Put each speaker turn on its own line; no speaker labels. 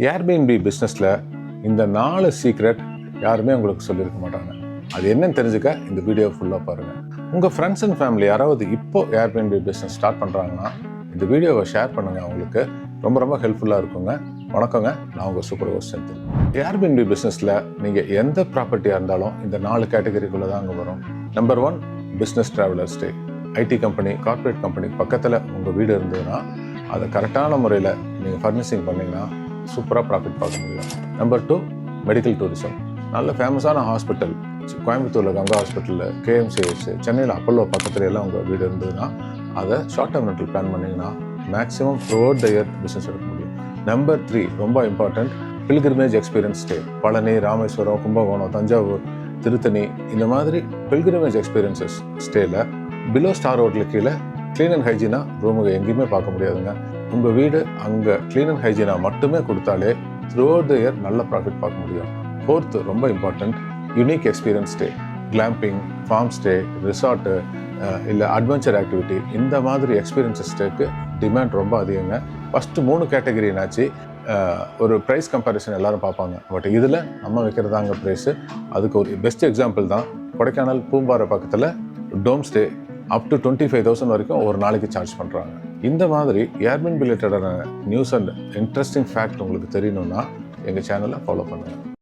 Airbnb பிஸ்னஸில் இந்த 4 secret யாருமே உங்களுக்கு சொல்லியிருக்க மாட்டாங்க. அது என்னன்னு தெரிஞ்சுக்க இந்த வீடியோ ஃபுல்லாக பாருங்கள். உங்கள் ஃப்ரெண்ட்ஸ் அண்ட் ஃபேமிலி யாராவது இப்போ ஏர்பிஎன்பி பிஸ்னஸ் ஸ்டார்ட் பண்ணுறாங்கன்னா இந்த வீடியோவை ஷேர் பண்ணுங்கள். அவங்களுக்கு ரொம்ப ரொம்ப ஹெல்ப்ஃபுல்லாக இருக்குங்க. வணக்கங்க, நான் உங்கள் சூப்பர் ஹோஸ்ட் செந்தில். ஏர்பிஎன்பி பிஸ்னஸில் நீங்கள் எந்த ப்ராப்பர்ட்டியாக இருந்தாலும் இந்த 4 கேட்டகரிக்குள்ளே தான் அங்கே வரும். Number 1, business traveller stay. IT company, corporate company பக்கத்தில் உங்கள் வீடு இருந்ததுன்னா அதை கரெக்டான முறையில் நீங்கள் ஃபர்னிஷிங் பண்ணிங்கன்னா சூப்பராக ப்ராஃபிட் பார்க்க முடியும். Number 2, medical tourism. நல்ல ஃபேமஸான ஹாஸ்பிட்டல், கோயம்புத்தூரில் கங்கா ஹாஸ்பிட்டலில், கேஎம்சிஹெச், சென்னையில் அப்பல்லோ பக்கத்துல எல்லாம் உங்கள் வீடு இருந்ததுன்னா அதை ஷார்ட் டேர்ம் ரெண்டல் பிளான் பண்ணிங்கன்னா maximum throughout the year business எடுக்க முடியும். நம்பர் 3, ரொம்ப important, pilgrimage experience stay. Palani, Rameswaram, Kumbakonam, Thanjavur, Tiruttani, இந்த மாதிரி பில்கிரிமேஜ் எக்ஸ்பீரியன்சஸ் ஸ்டேல பிலோ ஸ்டார் ஹோட்டலுக்கு கீழே க்ளீன் அண்ட் ஹைஜீனா ரூமுக்கு எங்கேயுமே பார்க்க முடியாதுங்க. உங்கள் வீடு அங்கே க்ளீன் அண்ட் ஹைஜீனா மட்டுமே கொடுத்தாலே throughout the year profit பார்க்க முடியும். 4th, ரொம்ப important, unique experience stay. Glamping, farm stay, resort, இல்லை அட்வென்ச்சர் ஆக்டிவிட்டி, இந்த மாதிரி எக்ஸ்பீரியன்ஸஸ் ஸ்டேக்கு டிமாண்ட் ரொம்ப அதிகங்க. ஃபஸ்ட்டு 3 கேட்டகரினாச்சு ஒரு ப்ரைஸ் கம்பேரிசன் எல்லாரும் பார்ப்பாங்க. பட் இதில் நம்ம வைக்கிறதாங்க ப்ரைஸு. அதுக்கு ஒரு பெஸ்ட் எக்ஸாம்பிள் தான் கொடைக்கானல் பூம்பாறை பக்கத்தில் டோம் ஸ்டே. அப் டு 25,000 வரைக்கும் ஒரு நாளைக்கு சார்ஜ் பண்ணுறாங்க. இந்த மாதிரி ஏர்பிஎன்பி ரிலேட்டடான நியூஸ் அண்ட் இன்ட்ரெஸ்டிங் ஃபேக்ட் உங்களுக்கு தெரியணும்னா எங்கள் சேனலை ஃபாலோ பண்ணுங்கள்.